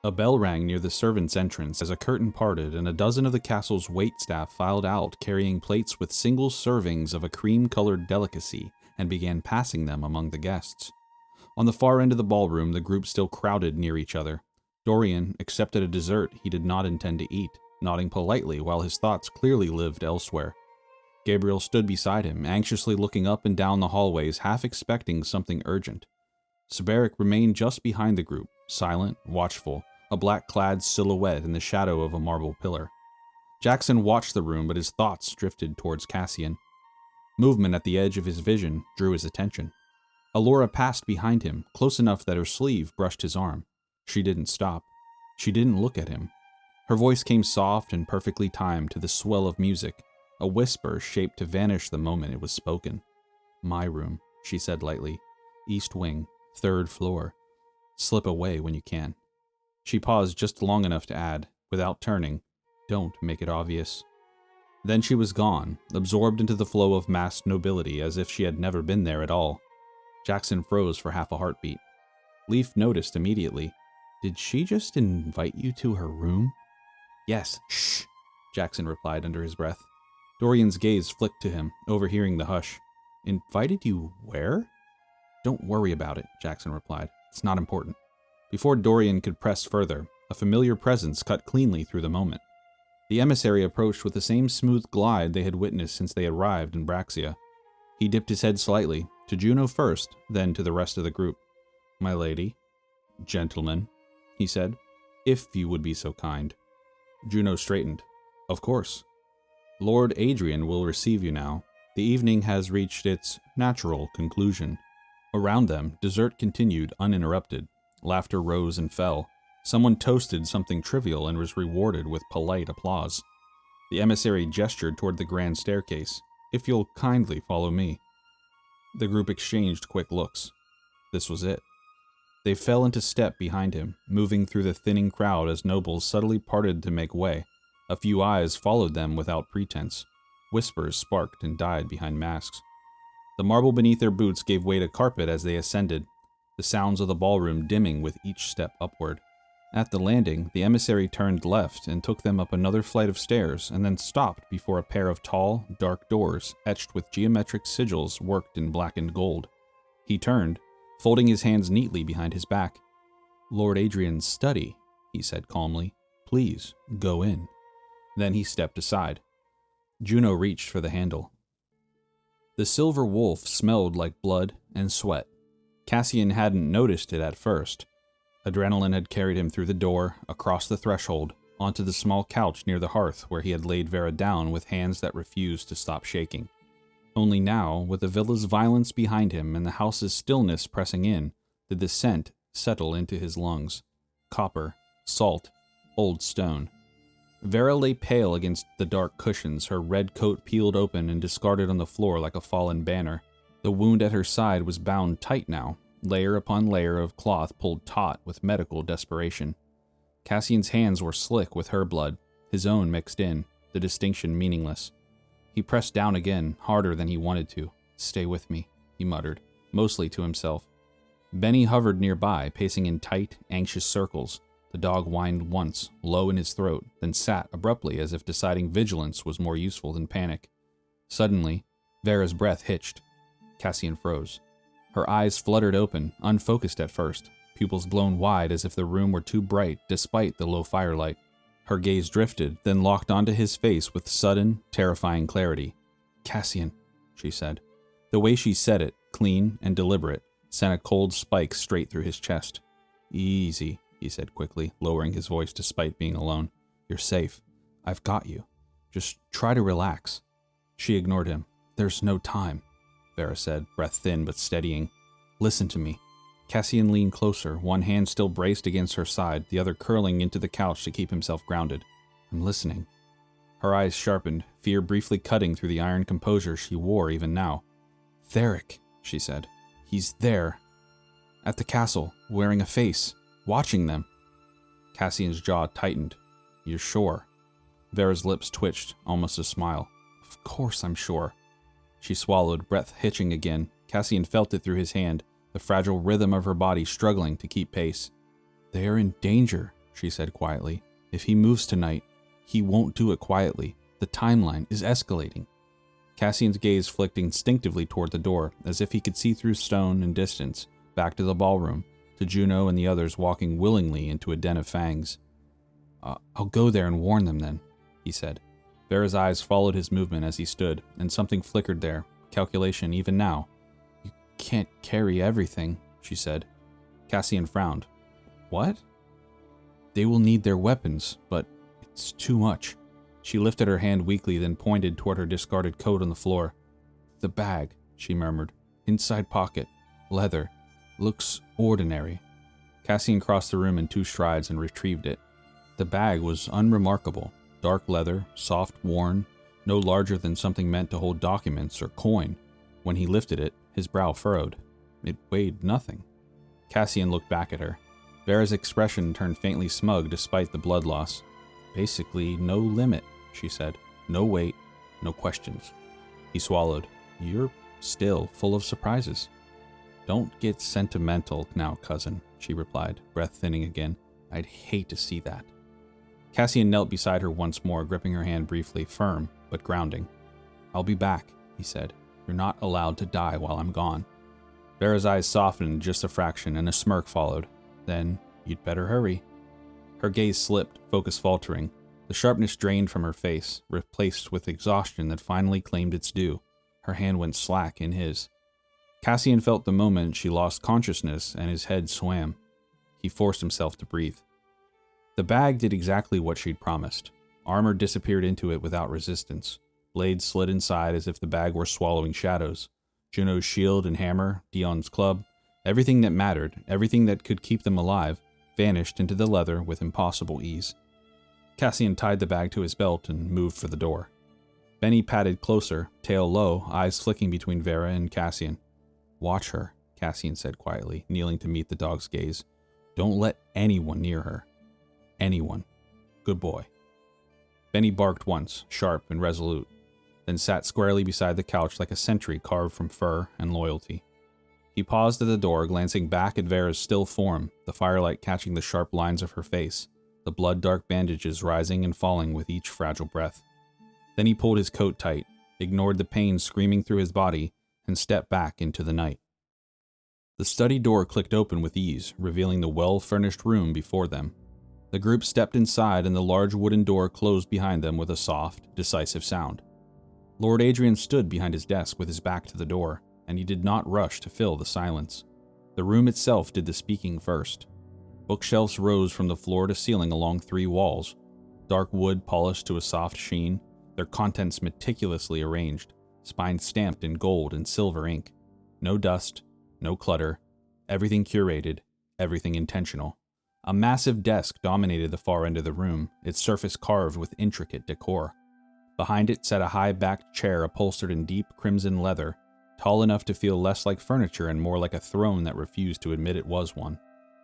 A bell rang near the servants' entrance as a curtain parted and a dozen of the castle's waitstaff filed out carrying plates with single servings of a cream-colored delicacy and began passing them among the guests. On the far end of the ballroom, the group still crowded near each other. Dorian accepted a dessert he did not intend to eat, nodding politely while his thoughts clearly lived elsewhere. Gabriel stood beside him, anxiously looking up and down the hallways, half expecting something urgent. Sabaric remained just behind the group, silent, watchful, a black-clad silhouette in the shadow of a marble pillar. Jackson watched the room, but his thoughts drifted towards Cassian. Movement at the edge of his vision drew his attention. Alora passed behind him, close enough that her sleeve brushed his arm. She didn't stop. She didn't look at him. Her voice came soft and perfectly timed to the swell of music, a whisper shaped to vanish the moment it was spoken. "My room," she said lightly. "East wing, 3rd floor. Slip away when you can." She paused just long enough to add, without turning, "Don't make it obvious." Then she was gone, absorbed into the flow of massed nobility as if she had never been there at all. Jackson froze for half a heartbeat. Leaf noticed immediately. "Did she just invite you to her room?" "Yes, shh," Jackson replied under his breath. Dorian's gaze flicked to him, overhearing the hush. "Invited you where?" "Don't worry about it," Jackson replied. "It's not important." Before Dorian could press further, a familiar presence cut cleanly through the moment. The emissary approached with the same smooth glide they had witnessed since they arrived in Braxia. He dipped his head slightly, to Juno first, then to the rest of the group. "My lady." "Gentlemen," he said, "if you would be so kind." Juno straightened. "Of course. Lord Adrian will receive you now. The evening has reached its natural conclusion." Around them, dessert continued uninterrupted. Laughter rose and fell. Someone toasted something trivial and was rewarded with polite applause. The emissary gestured toward the grand staircase. "If you'll kindly follow me." The group exchanged quick looks. This was it. They fell into step behind him, moving through the thinning crowd as nobles subtly parted to make way. A few eyes followed them without pretense. Whispers sparked and died behind masks. The marble beneath their boots gave way to carpet as they ascended, the sounds of the ballroom dimming with each step upward. At the landing, the emissary turned left and took them up another flight of stairs and then stopped before a pair of tall, dark doors etched with geometric sigils worked in blackened gold. He turned, folding his hands neatly behind his back. "Lord Adrian's study," he said calmly. "Please, go in." Then he stepped aside. Juno reached for the handle. The silver wolf smelled like blood and sweat. Cassian hadn't noticed it at first. Adrenaline had carried him through the door, across the threshold, onto the small couch near the hearth where he had laid Vera down with hands that refused to stop shaking. Only now, with the villa's violence behind him and the house's stillness pressing in, did the scent settle into his lungs. Copper, salt, old stone. Vera lay pale against the dark cushions, her red coat peeled open and discarded on the floor like a fallen banner. The wound at her side was bound tight now, layer upon layer of cloth pulled taut with medical desperation. Cassian's hands were slick with her blood, his own mixed in, the distinction meaningless. He pressed down again, harder than he wanted to. "Stay with me," he muttered, mostly to himself. Benny hovered nearby, pacing in tight, anxious circles. The dog whined once, low in his throat, then sat abruptly as if deciding vigilance was more useful than panic. Suddenly, Vera's breath hitched. Cassian froze. Her eyes fluttered open, unfocused at first, pupils blown wide as if the room were too bright despite the low firelight. Her gaze drifted, then locked onto his face with sudden, terrifying clarity. "Cassian," she said. The way she said it, clean and deliberate, sent a cold spike straight through his chest. "Easy," he said quickly, lowering his voice despite being alone. "You're safe. I've got you. Just try to relax." She ignored him. "There's no time," Vera said, breath thin but steadying. "Listen to me." Cassian leaned closer, one hand still braced against her side, the other curling into the couch to keep himself grounded. "I'm listening." Her eyes sharpened, fear briefly cutting through the iron composure she wore even now. "Theric," she said. "He's there. At the castle, wearing a face. Watching them." Cassian's jaw tightened. "You're sure?" Vera's lips twitched, almost a smile. "Of course I'm sure." She swallowed, breath hitching again. Cassian felt it through his hand, the fragile rhythm of her body struggling to keep pace. "They are in danger," she said quietly. If he moves tonight, he won't do it quietly. The timeline is escalating. Cassian's gaze flicked instinctively toward the door, as if he could see through stone and distance, back to the ballroom, to Juno and the others walking willingly into a den of fangs. I'll go there and warn them then, he said. Vera's eyes followed his movement as he stood, and something flickered there, calculation even now. You can't carry everything, she said. Cassian frowned. What? They will need their weapons, but it's too much. She lifted her hand weakly, then pointed toward her discarded coat on the floor. The bag, she murmured. Inside pocket. Leather. Looks ordinary. Cassian crossed the room in 2 strides and retrieved it. The bag was unremarkable. Dark leather, soft, worn, no larger than something meant to hold documents or coin. When he lifted it, his brow furrowed. It weighed nothing. Cassian looked back at her. Vera's expression turned faintly smug despite the blood loss. Basically, no limit, she said. No weight, no questions. He swallowed. You're still full of surprises. Don't get sentimental now, cousin, she replied, breath thinning again. I'd hate to see that. Cassian knelt beside her once more, gripping her hand briefly, firm, but grounding. I'll be back, he said. You're not allowed to die while I'm gone. Vera's eyes softened just a fraction, and a smirk followed. Then, you'd better hurry. Her gaze slipped, focus faltering. The sharpness drained from her face, replaced with exhaustion that finally claimed its due. Her hand went slack in his. Cassian felt the moment she lost consciousness and his head swam. He forced himself to breathe. The bag did exactly what she'd promised. Armor disappeared into it without resistance. Blades slid inside as if the bag were swallowing shadows. Juno's shield and hammer, Dion's club, everything that mattered, everything that could keep them alive, vanished into the leather with impossible ease. Cassian tied the bag to his belt and moved for the door. Benny padded closer, tail low, eyes flicking between Vera and Cassian. Watch her, Cassian said quietly, kneeling to meet the dog's gaze. Don't let anyone near her. Anyone. Good boy. Benny barked once, sharp and resolute, then sat squarely beside the couch like a sentry carved from fur and loyalty. He paused at the door, glancing back at Vera's still form, the firelight catching the sharp lines of her face, the blood-dark bandages rising and falling with each fragile breath. Then he pulled his coat tight, ignored the pain screaming through his body, and stepped back into the night. The study door clicked open with ease, revealing the well-furnished room before them. The group stepped inside, and the large wooden door closed behind them with a soft, decisive sound. Lord Adrian stood behind his desk with his back to the door, and he did not rush to fill the silence. The room itself did the speaking first. Bookshelves rose from the floor to ceiling along 3 walls, dark wood polished to a soft sheen, their contents meticulously arranged, spines stamped in gold and silver ink. No dust, no clutter, everything curated, everything intentional. A massive desk dominated the far end of the room, its surface carved with intricate decor. Behind it sat a high-backed chair upholstered in deep crimson leather, tall enough to feel less like furniture and more like a throne that refused to admit it was one.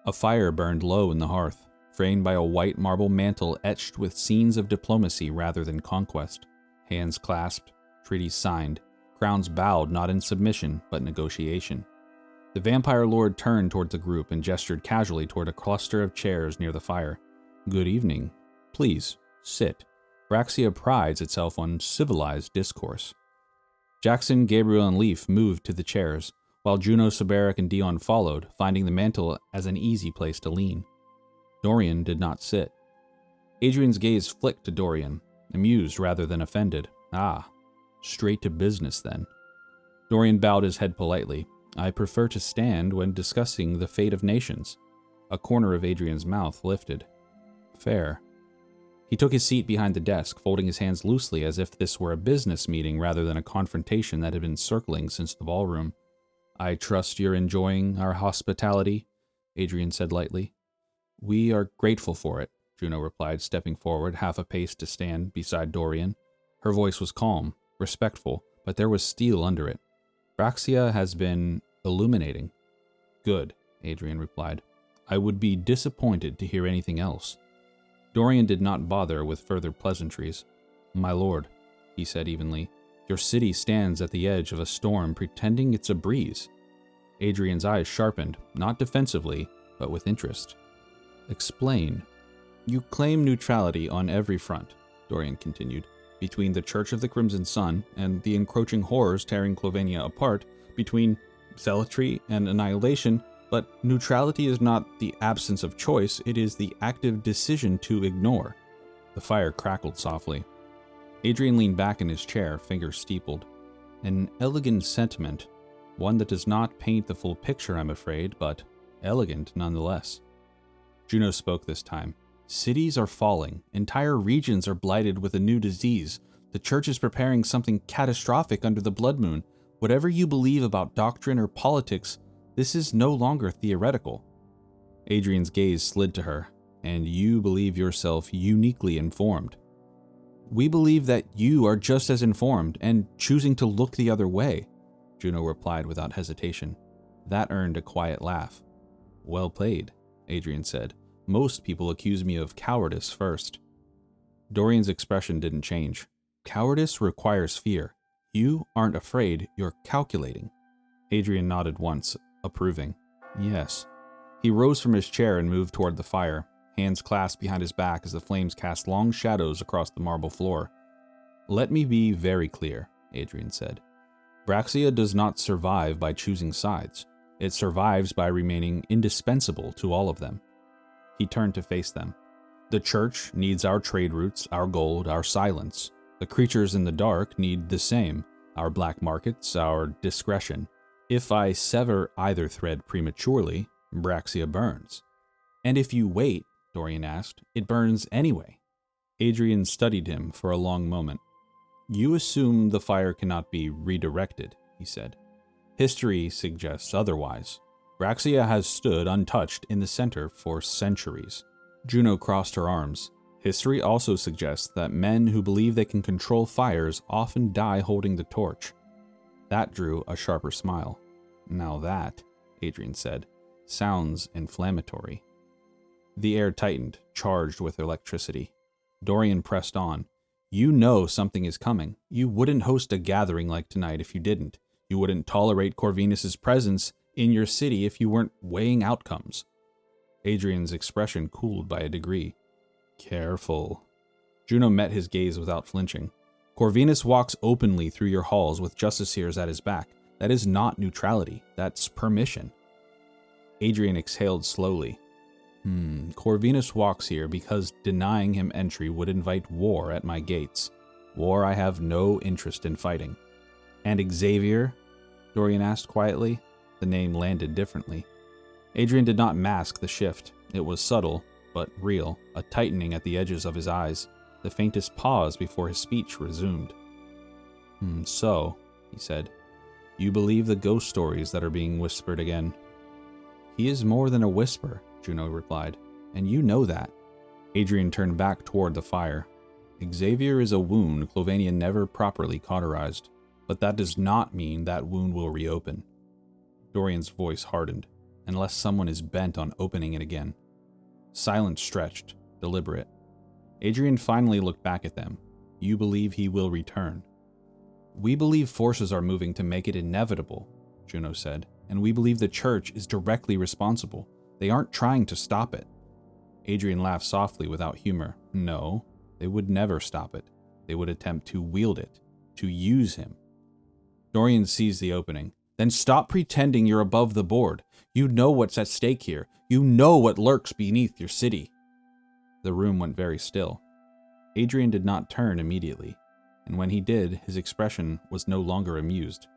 A fire burned low in the hearth, framed by a white marble mantle etched with scenes of diplomacy rather than conquest. Hands clasped, treaties signed, crowns bowed not in submission but negotiation. The vampire lord turned toward the group and gestured casually toward a cluster of chairs near the fire. Good evening. Please, sit. Braxia prides itself on civilized discourse. Jackson, Gabriel, and Leaf moved to the chairs, while Juno, Sabaric, and Dion followed, finding the mantle as an easy place to lean. Dorian did not sit. Adrian's gaze flicked to Dorian, amused rather than offended. Ah, straight to business then. Dorian bowed his head politely. I prefer to stand when discussing the fate of nations. A corner of Adrian's mouth lifted. Fair. He took his seat behind the desk, folding his hands loosely as if this were a business meeting rather than a confrontation that had been circling since the ballroom. I trust you're enjoying our hospitality, Adrian said lightly. We are grateful for it, Juno replied, stepping forward half a pace to stand beside Dorian. Her voice was calm, respectful, but there was steel under it. Braxia has been illuminating. Good, Adrian replied. I would be disappointed to hear anything else. Dorian did not bother with further pleasantries. My lord, he said evenly, your city stands at the edge of a storm pretending it's a breeze. Adrian's eyes sharpened, not defensively, but with interest. Explain. You claim neutrality on every front, Dorian continued, between the Church of the Crimson Sun and the encroaching horrors tearing Kjlovania apart, between zealotry and annihilation, but neutrality is not the absence of choice, it is the active decision to ignore. The fire crackled softly. Adrian leaned back in his chair, fingers steepled. An elegant sentiment, one that does not paint the full picture, I'm afraid, but elegant nonetheless. Juno spoke this time. Cities are falling. Entire regions are blighted with a new disease. The church is preparing something catastrophic under the blood moon. Whatever you believe about doctrine or politics, this is no longer theoretical. Adrian's gaze slid to her. And you believe yourself uniquely informed. We believe that you are just as informed and choosing to look the other way, Juno replied without hesitation. That earned a quiet laugh. Well played, Adrian said. Most people accuse me of cowardice first. Dorian's expression didn't change. Cowardice requires fear. You aren't afraid, you're calculating. Adrian nodded once, approving. Yes. He rose from his chair and moved toward the fire, hands clasped behind his back as the flames cast long shadows across the marble floor. Let me be very clear, Adrian said. Braxia does not survive by choosing sides. It survives by remaining indispensable to all of them. He turned to face them. The church needs our trade routes, our gold, our silence. The creatures in the dark need the same, our black markets, our discretion. If I sever either thread prematurely, Braxia burns. And if you wait, Dorian asked, it burns anyway. Adrian studied him for a long moment. You assume the fire cannot be redirected, he said. History suggests otherwise. Braxia has stood untouched in the center for centuries. Juno crossed her arms. History also suggests that men who believe they can control fires often die holding the torch. That drew a sharper smile. Now that, Adrian said, sounds inflammatory. The air tightened, charged with electricity. Dorian pressed on. You know something is coming. You wouldn't host a gathering like tonight if you didn't. You wouldn't tolerate Corvinus's presence in your city if you weren't weighing outcomes. Adrian's expression cooled by a degree. Careful. Juno met his gaze without flinching. Corvinus walks openly through your halls with justiciars at his back. That is not neutrality. That's permission. Adrian exhaled slowly. Corvinus walks here because denying him entry would invite war at my gates. War I have no interest in fighting. And Xavier? Dorian asked quietly. The name landed differently. Adrian did not mask the shift. It was subtle, but real, a tightening at the edges of his eyes, the faintest pause before his speech resumed. So, he said, you believe the ghost stories that are being whispered again. He is more than a whisper, Juno replied, and you know that. Adrian turned back toward the fire. Xavier is a wound Kjlovania never properly cauterized, but that does not mean that wound will reopen. Dorian's voice hardened, unless someone is bent on opening it again. Silence stretched, deliberate. Adrian finally looked back at them. You believe he will return. We believe forces are moving to make it inevitable, Juno said, and we believe the church is directly responsible. They aren't trying to stop it. Adrian laughed softly without humor. No, they would never stop it. They would attempt to wield it, to use him. Dorian seized the opening. Then stop pretending you're above the board. You know what's at stake here. You know what lurks beneath your city. The room went very still. Adrian did not turn immediately, and when he did, his expression was no longer amused.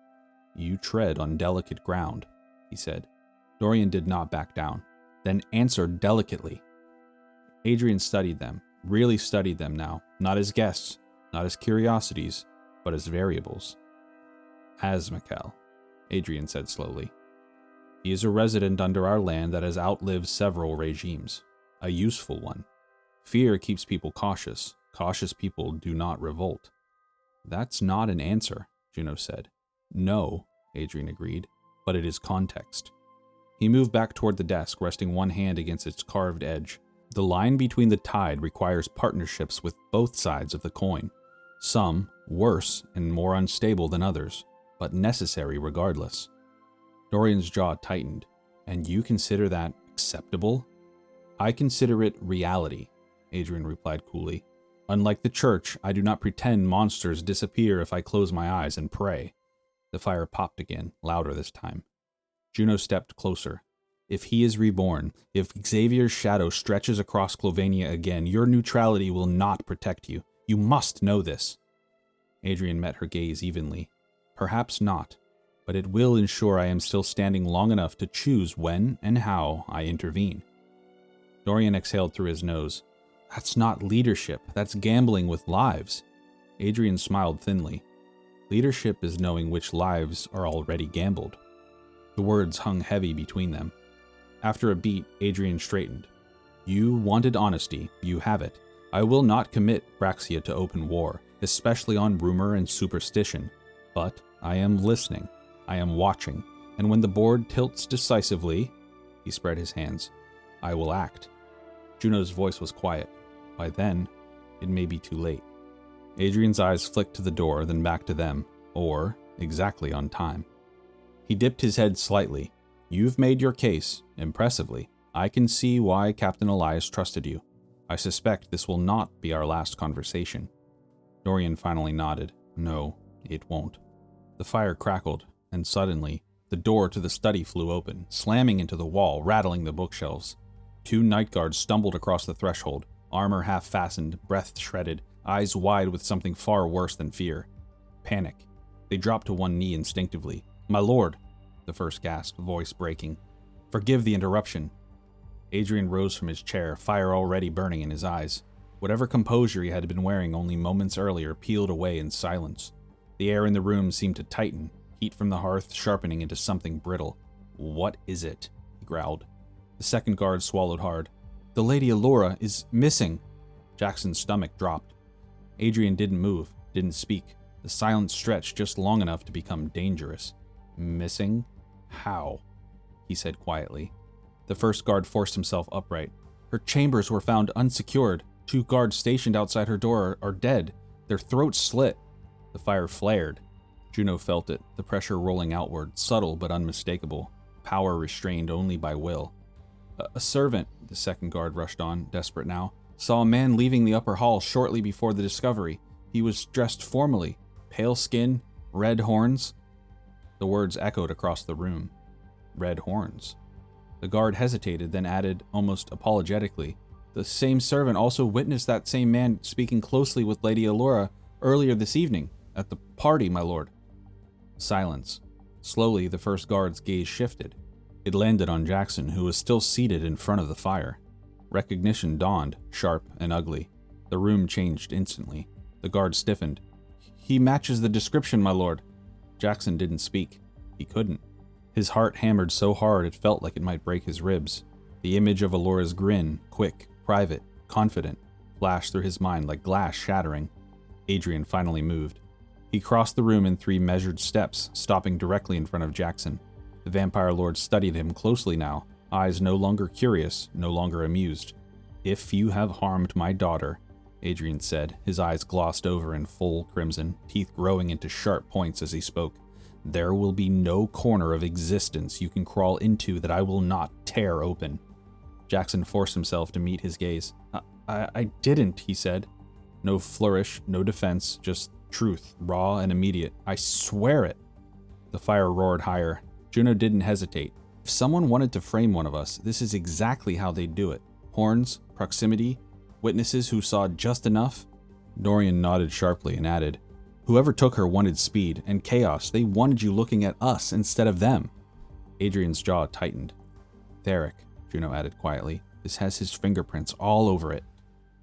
You tread on delicate ground, he said. Dorian did not back down, then answered delicately. Adrian studied them, really studied them now, not as guests, not as curiosities, but as variables. Asmakel, Adrian said slowly. He is a resident under our land that has outlived several regimes, a useful one. Fear keeps people cautious. Cautious people do not revolt. That's not an answer, Juno said. No, Adrian agreed, but it is context. He moved back toward the desk, resting one hand against its carved edge. The line between the tide requires partnerships with both sides of the coin. Some worse and more unstable than others, but necessary regardless. Dorian's jaw tightened. And you consider that acceptable? I consider it reality. Adrian replied coolly. Unlike the church, I do not pretend monsters disappear if I close my eyes and pray. The fire popped again, louder this time. Juno stepped closer. If he is reborn, if Xavier's shadow stretches across Kjlovania again, your neutrality will not protect you. You must know this. Adrian met her gaze evenly. Perhaps not, but it will ensure I am still standing long enough to choose when and how I intervene. Dorian exhaled through his nose. That's not leadership, that's gambling with lives. Adrian smiled thinly. Leadership is knowing which lives are already gambled. The words hung heavy between them. After a beat, Adrian straightened. You wanted honesty, you have it. I will not commit Braxia to open war, especially on rumor and superstition. But I am listening, I am watching, and when the board tilts decisively, he spread his hands, I will act. Juno's voice was quiet. By then, it may be too late. Adrian's eyes flicked to the door, then back to them, or exactly on time. He dipped his head slightly. You've made your case, impressively. I can see why Captain Elias trusted you. I suspect this will not be our last conversation. Dorian finally nodded. No, it won't. The fire crackled, and suddenly, the door to the study flew open, slamming into the wall, rattling the bookshelves. 2 night guards stumbled across the threshold, armor half-fastened, breath shredded, eyes wide with something far worse than fear. Panic. They dropped to one knee instinctively. My lord, the first gasped, voice breaking. Forgive the interruption. Adrian rose from his chair, fire already burning in his eyes. Whatever composure he had been wearing only moments earlier peeled away in silence. The air in the room seemed to tighten, heat from the hearth sharpening into something brittle. What is it? He growled. The second guard swallowed hard. The Lady Allura is missing. Jackson's stomach dropped. Adrian didn't move, didn't speak. The silence stretched just long enough to become dangerous. Missing? How? He said quietly. The first guard forced himself upright. Her chambers were found unsecured. 2 guards stationed outside her door are dead. Their throats slit. The fire flared. Juno felt it, the pressure rolling outward, subtle but unmistakable. Power restrained only by will. A servant, the second guard rushed on, desperate now, saw a man leaving the upper hall shortly before the discovery. He was dressed formally, pale skin, red horns. The words echoed across the room. Red horns. The guard hesitated, then added, almost apologetically, the same servant also witnessed that same man speaking closely with Lady Allura earlier this evening, at the party, my lord. Silence. Slowly, the first guard's gaze shifted. It landed on Jackson, who was still seated in front of the fire. Recognition dawned, sharp and ugly. The room changed instantly. The guard stiffened. He matches the description, my lord. Jackson didn't speak. He couldn't. His heart hammered so hard it felt like it might break his ribs. The image of Allura's grin, quick, private, confident, flashed through his mind like glass shattering. Adrian finally moved. He crossed the room in 3 measured steps, stopping directly in front of Jackson. The vampire lord studied him closely now, eyes no longer curious, no longer amused. If you have harmed my daughter, Adrian said, his eyes glossed over in full crimson, teeth growing into sharp points as he spoke, there will be no corner of existence you can crawl into that I will not tear open. Jackson forced himself to meet his gaze. I didn't, he said. No flourish, no defense, just truth, raw and immediate. I swear it. The fire roared higher. Juno didn't hesitate. If someone wanted to frame one of us, this is exactly how they'd do it. Horns, proximity, witnesses who saw just enough. Dorian nodded sharply and added, whoever took her wanted speed and chaos. They wanted you looking at us instead of them. Adrian's jaw tightened. Theric, Juno added quietly. This has his fingerprints all over it.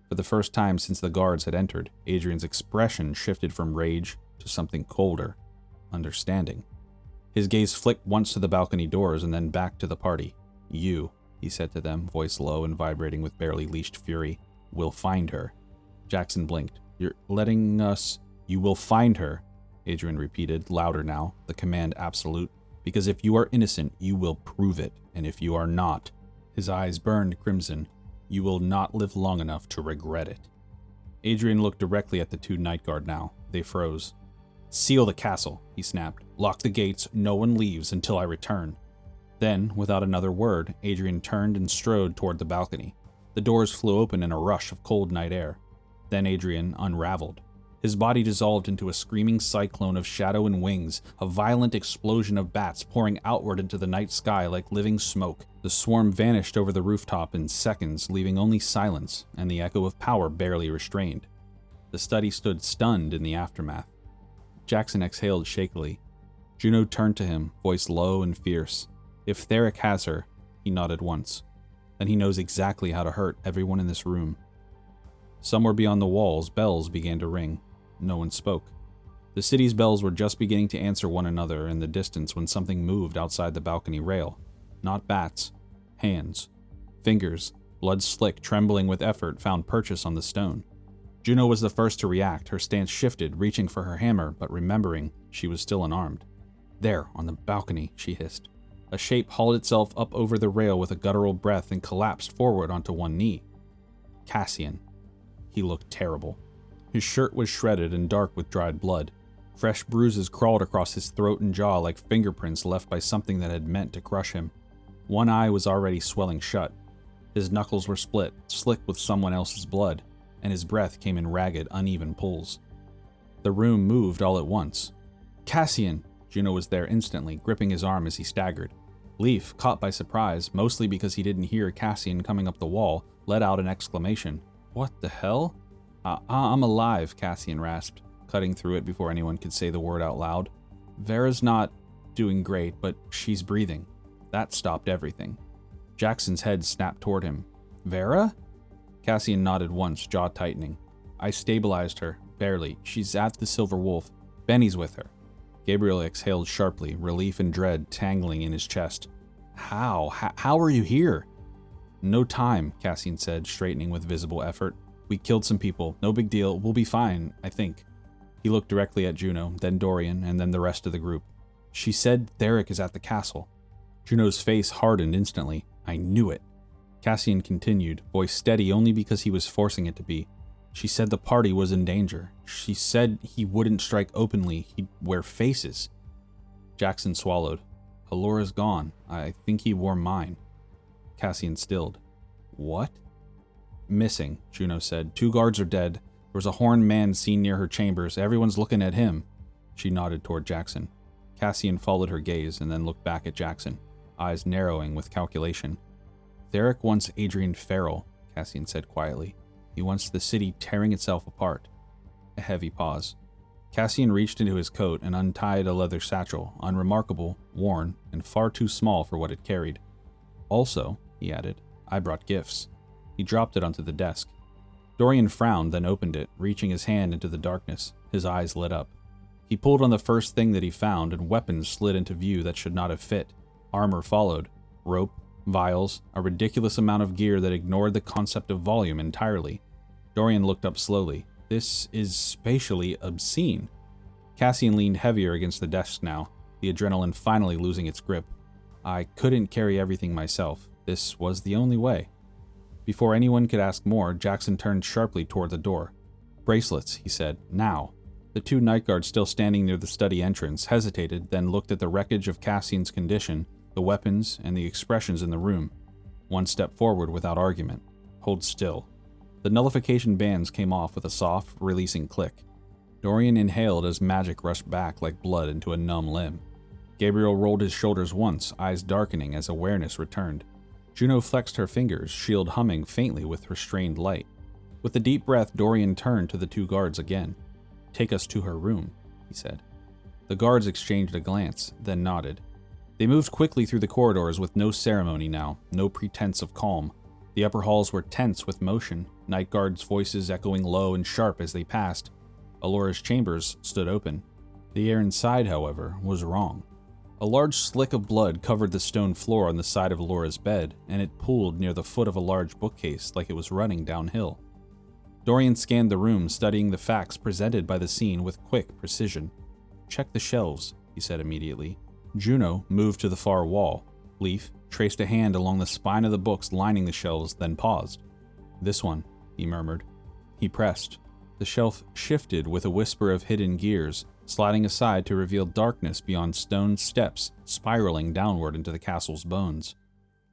For the first time since the guards had entered, Adrian's expression shifted from rage to something colder, understanding. His gaze flicked once to the balcony doors and then back to the party. You, he said to them, voice low and vibrating with barely leashed fury, will find her. Jackson blinked. You're letting us... You will find her, Adrian repeated, louder now, the command absolute. Because if you are innocent, you will prove it, and if you are not... His eyes burned crimson. You will not live long enough to regret it. Adrian looked directly at the 2 night guard now. They froze. Seal the castle, he snapped. Lock the gates, no one leaves until I return. Then, without another word, Adrian turned and strode toward the balcony. The doors flew open in a rush of cold night air. Then Adrian unraveled. His body dissolved into a screaming cyclone of shadow and wings, a violent explosion of bats pouring outward into the night sky like living smoke. The swarm vanished over the rooftop in seconds, leaving only silence and the echo of power barely restrained. The study stood stunned in the aftermath. Jackson exhaled shakily. Juno turned to him, voice low and fierce. "If Theric has her," he nodded once, "then he knows exactly how to hurt everyone in this room." Somewhere beyond the walls, bells began to ring. No one spoke. The city's bells were just beginning to answer one another in the distance when something moved outside the balcony rail. Not bats. Hands. Fingers, blood slick, trembling with effort, found purchase on the stone. Juno was the first to react. Her stance shifted, reaching for her hammer, but remembering she was still unarmed. "There, on the balcony," she hissed. A shape hauled itself up over the rail with a guttural breath and collapsed forward onto one knee. Cassian. He looked terrible. His shirt was shredded and dark with dried blood. Fresh bruises crawled across his throat and jaw like fingerprints left by something that had meant to crush him. One eye was already swelling shut. His knuckles were split, slick with someone else's blood, and his breath came in ragged, uneven pulls. The room moved all at once. "Cassian!" Juno was there instantly, gripping his arm as he staggered. Leaf, caught by surprise, mostly because he didn't hear Cassian coming up the wall, let out an exclamation. "What the hell?" I'm alive," Cassian rasped, cutting through it before anyone could say the word out loud. "Vera's not doing great, but she's breathing." That stopped everything. Jackson's head snapped toward him. "Vera?" Cassian nodded once, jaw tightening. "I stabilized her, barely. She's at the Silver Wolf. Benny's with her." Gabriel exhaled sharply, relief and dread tangling in his chest. How are you here?" "No time," Cassian said, straightening with visible effort. "We killed some people. No big deal. We'll be fine, I think." He looked directly at Juno, then Dorian, and then the rest of the group. "She said Theric is at the castle." Juno's face hardened instantly. "I knew it." Cassian continued, voice steady only because he was forcing it to be. "She said the party was in danger. She said he wouldn't strike openly. He'd wear faces." Jackson swallowed. "Alora's gone. I think he wore mine." Cassian stilled. "What?" "Missing," Juno said. "2 guards are dead. There was a horned man seen near her chambers. Everyone's looking at him." She nodded toward Jackson. Cassian followed her gaze and then looked back at Jackson, eyes narrowing with calculation. "Theric wants Adrian feral," Cassian said quietly. "He wants the city tearing itself apart." A heavy pause. Cassian reached into his coat and untied a leather satchel, unremarkable, worn, and far too small for what it carried. "Also," he added, "I brought gifts." He dropped it onto the desk. Dorian frowned, then opened it, reaching his hand into the darkness. His eyes lit up. He pulled on the first thing that he found, and weapons slid into view that should not have fit. Armor followed. Rope, vials, a ridiculous amount of gear that ignored the concept of volume entirely. Dorian looked up slowly. "This is spatially obscene." Cassian leaned heavier against the desk now, the adrenaline finally losing its grip. "I couldn't carry everything myself. This was the only way." Before anyone could ask more, Jackson turned sharply toward the door. "Bracelets," he said. "Now." The 2 night guards still standing near the study entrance hesitated, then looked at the wreckage of Cassian's condition, the weapons, and the expressions in the room. One stepped forward without argument. "Hold still." The nullification bands came off with a soft, releasing click. Dorian inhaled as magic rushed back like blood into a numb limb. Gabriel rolled his shoulders once, eyes darkening as awareness returned. Juno flexed her fingers, shield humming faintly with restrained light. With a deep breath, Dorian turned to the 2 guards again. "Take us to her room," he said. The guards exchanged a glance, then nodded. They moved quickly through the corridors with no ceremony now, no pretense of calm. The upper halls were tense with motion, night guards' voices echoing low and sharp as they passed. Alora's chambers stood open. The air inside, however, was wrong. A large slick of blood covered the stone floor on the side of Alora's bed, and it pooled near the foot of a large bookcase like it was running downhill. Dorian scanned the room, studying the facts presented by the scene with quick precision. "Check the shelves," he said immediately. Juno moved to the far wall. Leaf traced a hand along the spine of the books lining the shelves, then paused. "This one," he murmured. He pressed. The shelf shifted with a whisper of hidden gears, sliding aside to reveal darkness beyond stone steps spiraling downward into the castle's bones.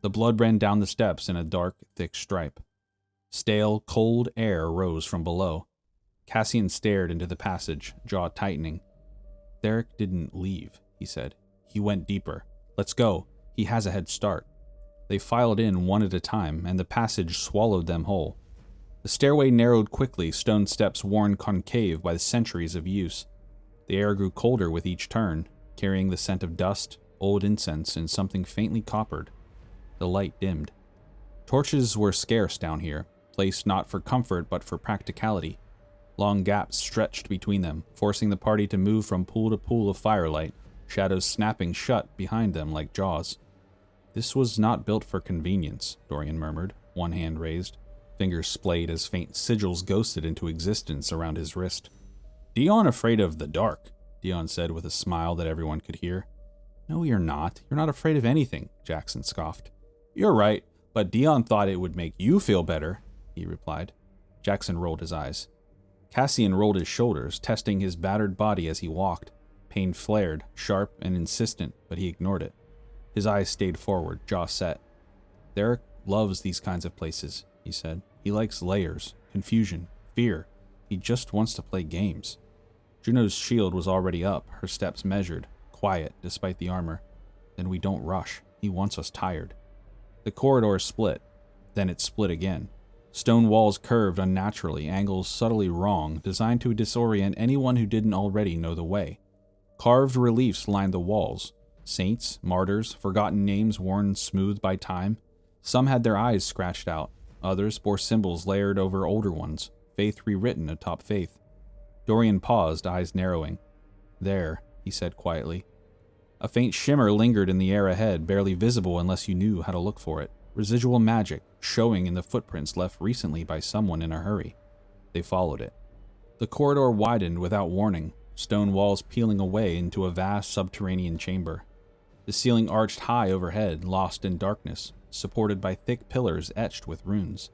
The blood ran down the steps in a dark, thick stripe. Stale, cold air rose from below. Cassian stared into the passage, jaw tightening. Theric didn't leave, he said. He went deeper. Let's go. He has a head start. They filed in one at a time, and the passage swallowed them whole. The stairway narrowed quickly, stone steps worn concave by the centuries of use. The air grew colder with each turn, carrying the scent of dust, old incense, and something faintly coppered. The light dimmed. Torches were scarce down here, placed not for comfort but for practicality. Long gaps stretched between them, forcing the party to move from pool to pool of firelight, shadows snapping shut behind them like jaws. This was not built for convenience, Dorian murmured, one hand raised. Fingers splayed as faint sigils ghosted into existence around his wrist. Dion afraid of the dark, Dion said with a smile that everyone could hear. No, you're not. You're not afraid of anything, Jackson scoffed. You're right, but Dion thought it would make you feel better, he replied. Jackson rolled his eyes. Cassian rolled his shoulders, testing his battered body as he walked. Pain flared, sharp and insistent, but he ignored it. His eyes stayed forward, jaw set. Theric loves these kinds of places, he said. He likes layers, confusion, fear. He just wants to play games. Juno's shield was already up, her steps measured, quiet despite the armor. Then we don't rush. He wants us tired. The corridor split. Then it split again. Stone walls curved unnaturally, angles subtly wrong, designed to disorient anyone who didn't already know the way. Carved reliefs lined the walls. Saints, martyrs, forgotten names worn smooth by time. Some had their eyes scratched out. Others bore symbols layered over older ones, faith rewritten atop faith. Dorian paused, eyes narrowing. There, he said quietly. A faint shimmer lingered in the air ahead, barely visible unless you knew how to look for it. Residual magic, showing in the footprints left recently by someone in a hurry. They followed it. The corridor widened without warning, stone walls peeling away into a vast subterranean chamber. The ceiling arched high overhead, lost in darkness, supported by thick pillars etched with runes.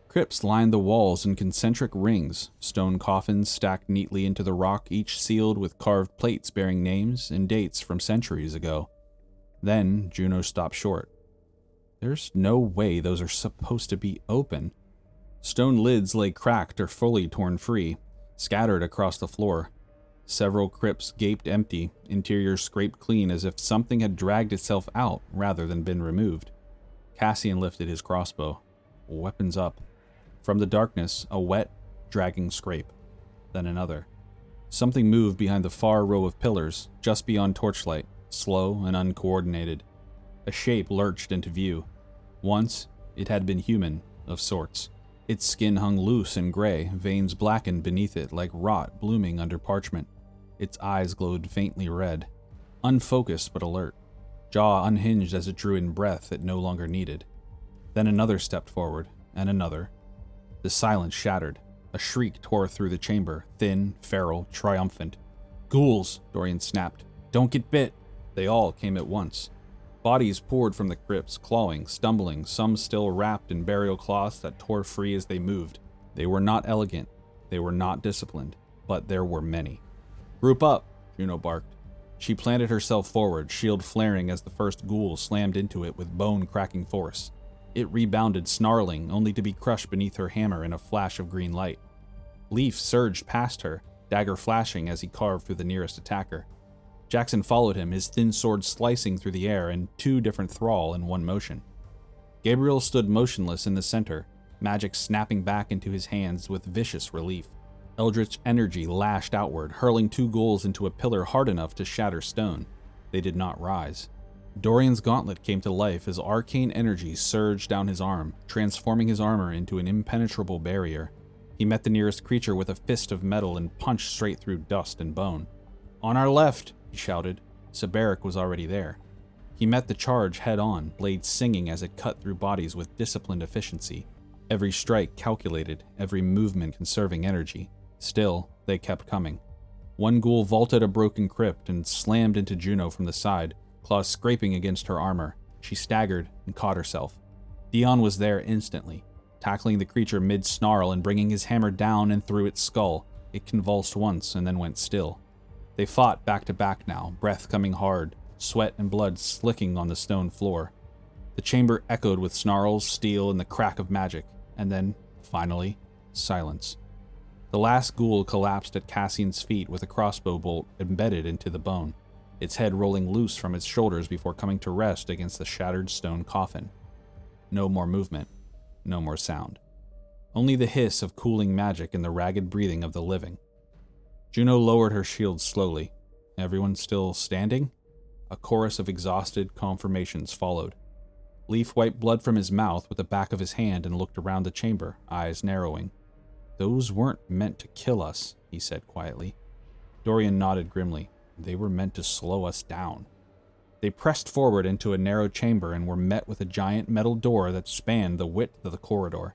Crypts lined the walls in concentric rings, stone coffins stacked neatly into the rock, each sealed with carved plates bearing names and dates from centuries ago. Then Juno stopped short. There's no way those are supposed to be open. Stone lids lay cracked or fully torn free, scattered across the floor. Several crypts gaped empty, interiors scraped clean as if something had dragged itself out rather than been removed. Cassian lifted his crossbow. Weapons up. From the darkness, a wet, dragging scrape. Then another. Something moved behind the far row of pillars, just beyond torchlight, slow and uncoordinated. A shape lurched into view. Once, it had been human, of sorts. Its skin hung loose and gray, veins blackened beneath it like rot blooming under parchment. Its eyes glowed faintly red. Unfocused but alert. Jaw unhinged as it drew in breath it no longer needed. Then another stepped forward, and another. The silence shattered. A shriek tore through the chamber, thin, feral, triumphant. Ghouls, Dorian snapped. Don't get bit. They all came at once. Bodies poured from the crypts, clawing, stumbling, some still wrapped in burial cloths that tore free as they moved. They were not elegant. They were not disciplined. But there were many. Group up, Juno barked. She planted herself forward, shield flaring as the first ghoul slammed into it with bone-cracking force. It rebounded, snarling, only to be crushed beneath her hammer in a flash of green light. Leaf surged past her, dagger flashing as he carved through the nearest attacker. Jackson followed him, his thin sword slicing through the air in two different thrall in one motion. Gabriel stood motionless in the center, magic snapping back into his hands with vicious relief. Eldritch energy lashed outward, hurling two ghouls into a pillar hard enough to shatter stone. They did not rise. Dorian's gauntlet came to life as arcane energy surged down his arm, transforming his armor into an impenetrable barrier. He met the nearest creature with a fist of metal and punched straight through dust and bone. On our left, he shouted. Saberic was already there. He met the charge head-on, blade singing as it cut through bodies with disciplined efficiency. Every strike calculated, every movement conserving energy. Still, they kept coming. One ghoul vaulted a broken crypt and slammed into Juno from the side, claws scraping against her armor. She staggered and caught herself. Dion was there instantly, tackling the creature mid-snarl and bringing his hammer down and through its skull. It convulsed once and then went still. They fought back to back now, breath coming hard, sweat and blood slicking on the stone floor. The chamber echoed with snarls, steel, and the crack of magic, and then Finally, silence. The last ghoul collapsed at Cassian's feet with a crossbow bolt embedded into the bone, its head rolling loose from its shoulders before coming to rest against the shattered stone coffin. No more movement, no more sound. Only the hiss of cooling magic and the ragged breathing of the living. Juno lowered her shield slowly. Everyone still standing? A chorus of exhausted confirmations followed. Leaf wiped blood from his mouth with the back of his hand and looked around the chamber, eyes narrowing. "Those weren't meant to kill us," he said quietly. Dorian nodded grimly. "They were meant to slow us down." They pressed forward into a narrow chamber and were met with a giant metal door that spanned the width of the corridor.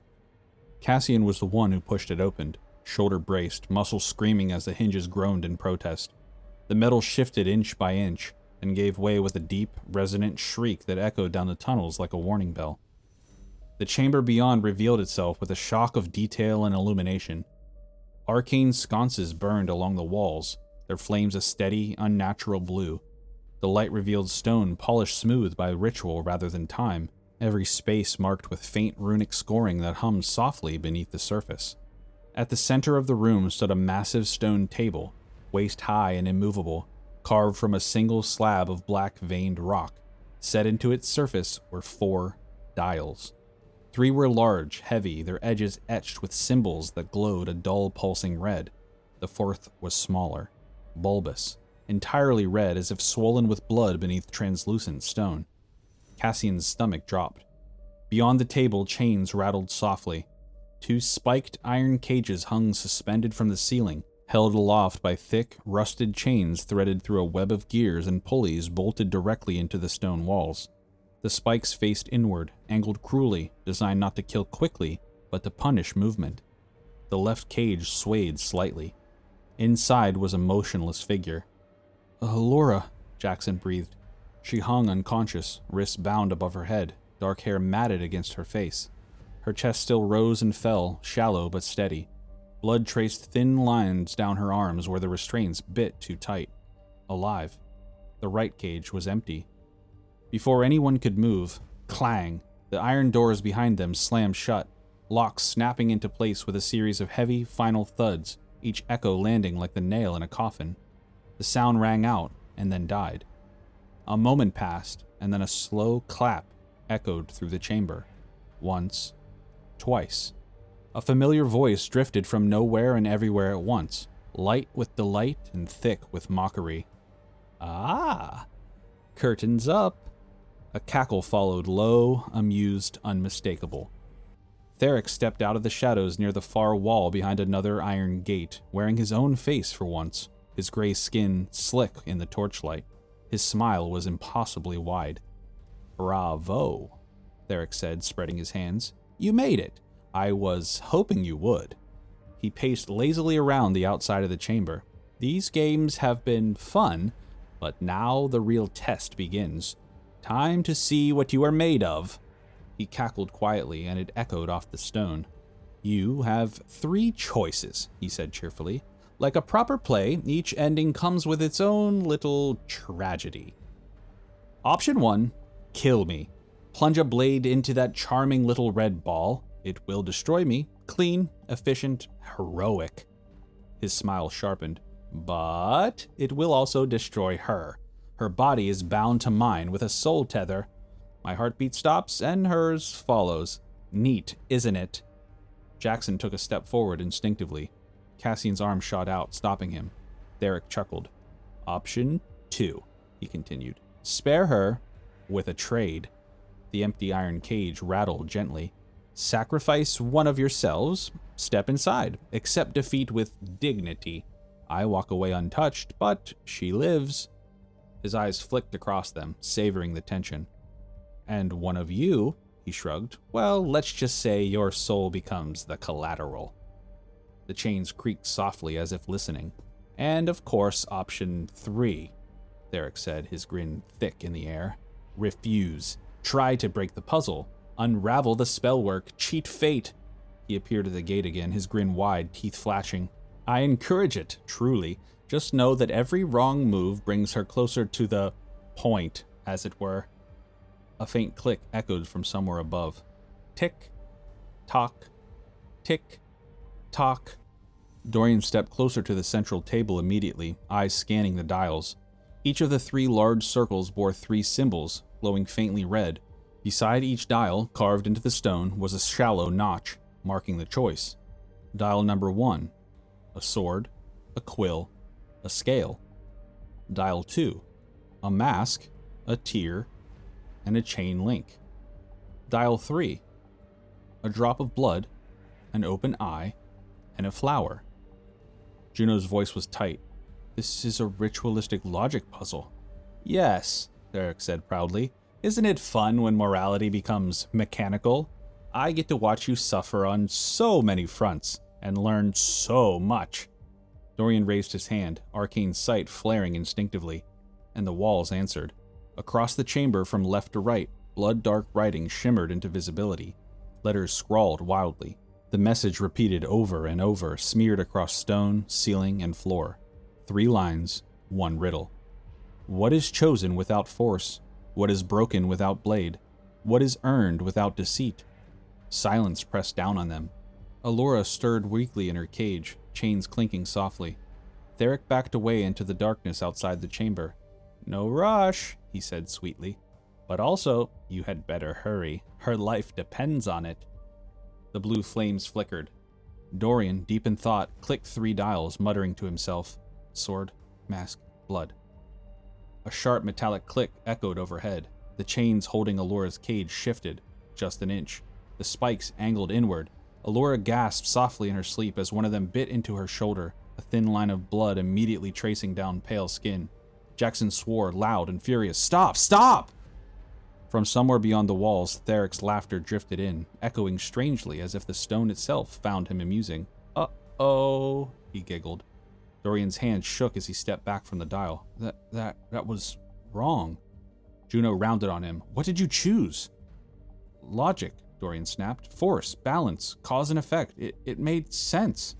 Cassian was the one who pushed it open, shoulder braced, muscles screaming as the hinges groaned in protest. The metal shifted inch by inch and gave way with a deep, resonant shriek that echoed down the tunnels like a warning bell. The chamber beyond revealed itself with a shock of detail and illumination. Arcane sconces burned along the walls, their flames a steady, unnatural blue. The light revealed stone polished smooth by ritual rather than time, every space marked with faint runic scoring that hummed softly beneath the surface. At the center of the room stood a massive stone table, waist high and immovable, carved from a single slab of black veined rock. Set into its surface were 4 dials. 3 were large, heavy, their edges etched with symbols that glowed a dull pulsing red. The 4th was smaller, bulbous, entirely red as if swollen with blood beneath translucent stone. Cassian's stomach dropped. Beyond the table, chains rattled softly. 2 spiked iron cages hung suspended from the ceiling, held aloft by thick, rusted chains threaded through a web of gears and pulleys bolted directly into the stone walls. The spikes faced inward, angled cruelly, designed not to kill quickly, but to punish movement. The left cage swayed slightly. Inside was a motionless figure. "Laura," Jackson breathed. She hung unconscious, wrists bound above her head, dark hair matted against her face. Her chest still rose and fell, shallow but steady. Blood traced thin lines down her arms where the restraints bit too tight. Alive. The right cage was empty. Before anyone could move, clang, the iron doors behind them slammed shut, locks snapping into place with a series of heavy, final thuds, each echo landing like the nail in a coffin. The sound rang out and then died. A moment passed, and then a slow clap echoed through the chamber. Once, twice. A familiar voice drifted from nowhere and everywhere at once, light with delight and thick with mockery. "Ah, curtains up." A cackle followed, low, amused, unmistakable. Theric stepped out of the shadows near the far wall behind another iron gate, wearing his own face for once, his gray skin slick in the torchlight. His smile was impossibly wide. "Bravo," Theric said, spreading his hands. "You made it. I was hoping you would." He paced lazily around the outside of the chamber. "These games have been fun, but now the real test begins. Time to see what you are made of." He cackled quietly, and it echoed off the stone. "You have 3 choices," he said cheerfully. "Like a proper play, each ending comes with its own little tragedy. Option 1, kill me. Plunge a blade into that charming little red ball. It will destroy me. Clean, efficient, heroic." His smile sharpened. "But it will also destroy her. Her body is bound to mine with a soul tether. My heartbeat stops and hers follows. Neat, isn't it?" Jackson took a step forward instinctively. Cassian's arm shot out, stopping him. Theric chuckled. "Option 2, he continued. Spare her with a trade." The empty iron cage rattled gently. "Sacrifice one of yourselves, step inside, accept defeat with dignity. I walk away untouched, but she lives." His eyes flicked across them, savoring the tension. "And one of you," he shrugged, "well, let's just say your soul becomes the collateral." The chains creaked softly as if listening. "And of course, option 3, Theric said, his grin thick in the air. "Refuse. Try to break the puzzle. Unravel the spellwork. Cheat fate." He appeared at the gate again, his grin wide, teeth flashing. "I encourage it, truly. Just know that every wrong move brings her closer to the point, as it were." A faint click echoed from somewhere above. Tick, tock, Tick, tock. Dorian stepped closer to the central table immediately, eyes scanning the dials. Each of the 3 large circles bore 3 symbols, glowing faintly red. Beside each dial, carved into the stone, was a shallow notch, marking the choice. Dial number 1, a sword, a quill, a scale. Dial 2, a mask, a tear, and a chain link. Dial 3, a drop of blood, an open eye, and a flower. Juno's voice was tight. This is a ritualistic logic puzzle. Yes, Derek said proudly. Isn't it fun when morality becomes mechanical? I get to watch you suffer on so many fronts and learn so much. Dorian raised his hand, arcane sight flaring instinctively, and the walls answered. Across the chamber from left to right, blood-dark writing shimmered into visibility. Letters scrawled wildly. The message repeated over and over, smeared across stone, ceiling, and floor. 3 lines, 1 riddle. What is chosen without force? What is broken without blade? What is earned without deceit? Silence pressed down on them. Allura stirred weakly in her cage, chains clinking softly. Theric backed away into the darkness outside the chamber. No rush, he said sweetly. But also, you had better hurry. Her life depends on it. The blue flames flickered. Dorian, deep in thought, clicked 3 dials, muttering to himself. Sword, mask, blood. A sharp metallic click echoed overhead. The chains holding Allura's cage shifted, just an inch. The spikes angled inward. Allura gasped softly in her sleep as one of them bit into her shoulder, a thin line of blood immediately tracing down pale skin. Jackson swore, loud and furious, Stop! Stop! From somewhere beyond the walls, Theric's laughter drifted in, echoing strangely as if the stone itself found him amusing. Uh-oh, he giggled. Dorian's hand shook as he stepped back from the dial. That was wrong. Juno rounded on him. What did you choose? Logic, Dorian snapped. Force, balance, cause and effect. It made sense.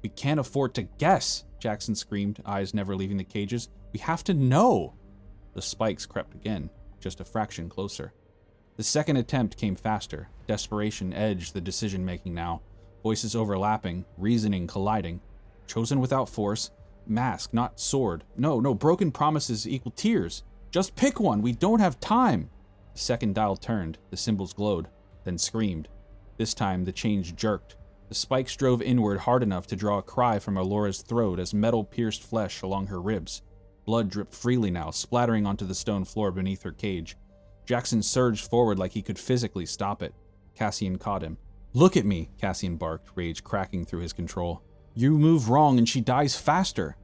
We can't afford to guess, Jackson screamed, eyes never leaving the cages. We have to know. The spikes crept again, just a fraction closer. The second attempt came faster. Desperation edged the decision-making now. Voices overlapping, reasoning colliding. Chosen without force. Mask, not sword. No, broken promises equal tears. Just pick one, we don't have time. The second dial turned, the symbols glowed, then screamed. This time, the chains jerked. The spikes drove inward hard enough to draw a cry from Allura's throat as metal pierced flesh along her ribs. Blood dripped freely now, splattering onto the stone floor beneath her cage. Jackson surged forward like he could physically stop it. Cassian caught him. Look at me, Cassian barked, rage cracking through his control. You move wrong and she dies faster.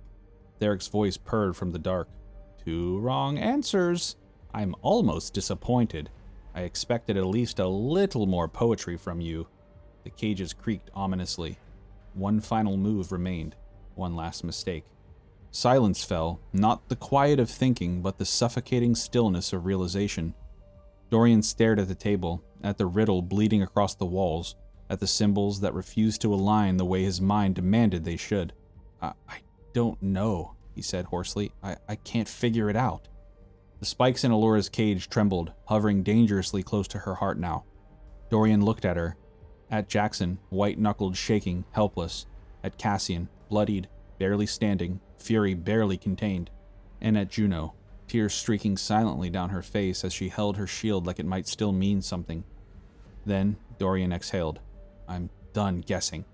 Theric's voice purred from the dark. 2 wrong answers. I'm almost disappointed. I expected at least a little more poetry from you. The cages creaked ominously. One final move remained. One last mistake. Silence fell, not the quiet of thinking, but the suffocating stillness of realization. Dorian stared at the table, at the riddle bleeding across the walls, at the symbols that refused to align the way his mind demanded they should. I don't know, he said hoarsely. I can't figure it out. The spikes in Allura's cage trembled, hovering dangerously close to her heart now. Dorian looked at her, at Jackson, white-knuckled, shaking, helpless, at Cassian, bloodied, barely standing, fury barely contained, and at Juno, tears streaking silently down her face as she held her shield like it might still mean something. Then Dorian exhaled. I'm done guessing.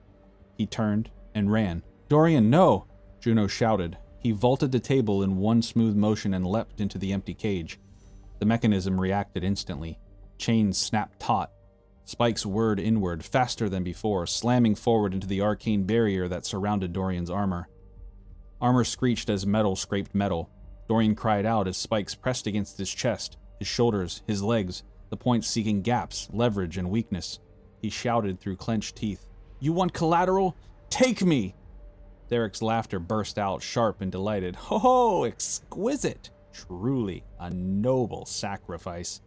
He turned and ran. Dorian, no! Juno shouted. He vaulted the table in one smooth motion and leapt into the empty cage. The mechanism reacted instantly. Chains snapped taut. Spikes whirred inward, faster than before, slamming forward into the arcane barrier that surrounded Dorian's armor. Armor screeched as metal scraped metal. Dorian cried out as spikes pressed against his chest, his shoulders, his legs, the points seeking gaps, leverage, and weakness. He shouted through clenched teeth, You want collateral? Take me! Theric's laughter burst out, sharp and delighted. Ho, exquisite! Truly a noble sacrifice.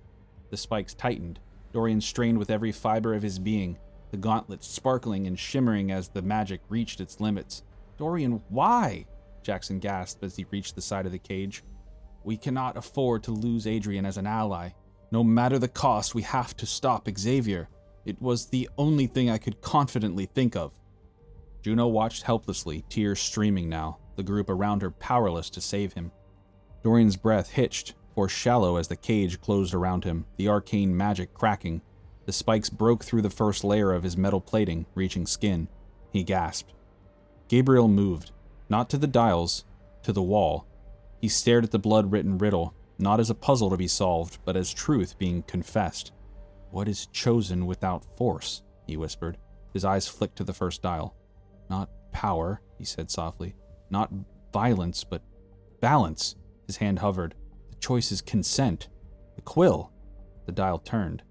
The spikes tightened. Dorian strained with every fiber of his being, the gauntlet sparkling and shimmering as the magic reached its limits. Dorian, why? Jackson gasped as he reached the side of the cage. We cannot afford to lose Adrian as an ally. No matter the cost, we have to stop Xavier. It was the only thing I could confidently think of. Juno watched helplessly, tears streaming now, the group around her powerless to save him. Dorian's breath hitched, forced shallow as the cage closed around him, the arcane magic cracking. The spikes broke through the first layer of his metal plating, reaching skin. He gasped. Gabriel moved, not to the dials, to the wall. He stared at the blood-written riddle, not as a puzzle to be solved, but as truth being confessed. "What is chosen without force?" he whispered. His eyes flicked to the first dial. "Not power," he said softly. "Not violence, but balance." His hand hovered. "The choice is consent. The quill." The dial turned.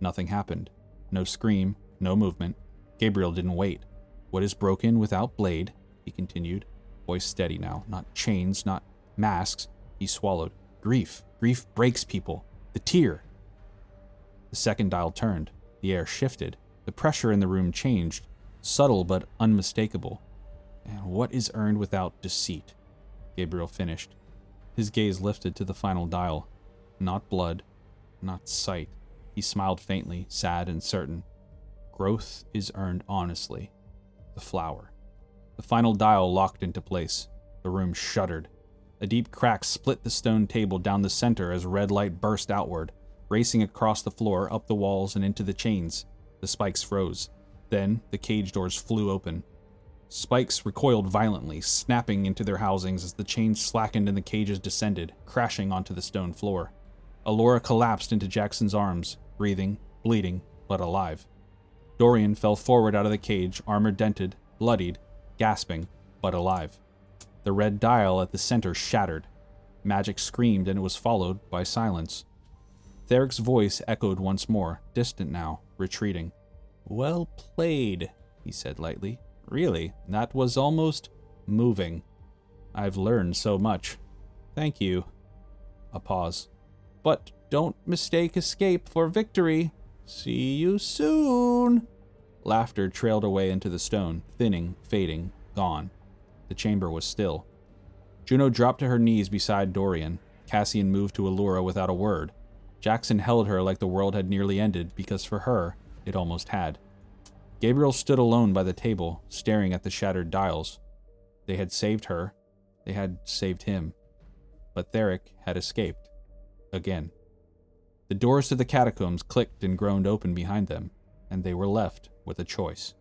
Nothing happened. No scream, no movement. Gabriel didn't wait. "What is broken without blade?" he continued, voice steady now. "Not chains, not masks." He swallowed. "Grief. Grief breaks people. The tear." The second dial turned. The air shifted. The pressure in the room changed, subtle but unmistakable. "And what is earned without deceit?" Gabriel finished. His gaze lifted to the final dial. Not blood, not sight. He smiled faintly, sad and certain. "Growth is earned honestly. The flower." The final dial locked into place. The room shuddered. A deep crack split the stone table down the center as red light burst outward, racing across the floor, up the walls, and into the chains. The spikes froze. Then, the cage doors flew open. Spikes recoiled violently, snapping into their housings as the chains slackened and the cages descended, crashing onto the stone floor. Alora collapsed into Jackson's arms, breathing, bleeding, but alive. Dorian fell forward out of the cage, armor dented, bloodied, gasping, but alive. The red dial at the center shattered. Magic screamed, and it was followed by silence. Theric's voice echoed once more, distant now, retreating. "Well played," he said lightly. "Really, that was almost moving. I've learned so much. Thank you." A pause. "But don't mistake escape for victory. See you soon." Laughter trailed away into the stone, thinning, fading, gone. The chamber was still. Juno dropped to her knees beside Dorian. Cassian moved to Allura without a word. Jackson held her like the world had nearly ended, because for her, it almost had. Gabriel stood alone by the table, staring at the shattered dials. They had saved her. They had saved him. But Theric had escaped. Again. The doors to the catacombs clicked and groaned open behind them, and they were left with a choice.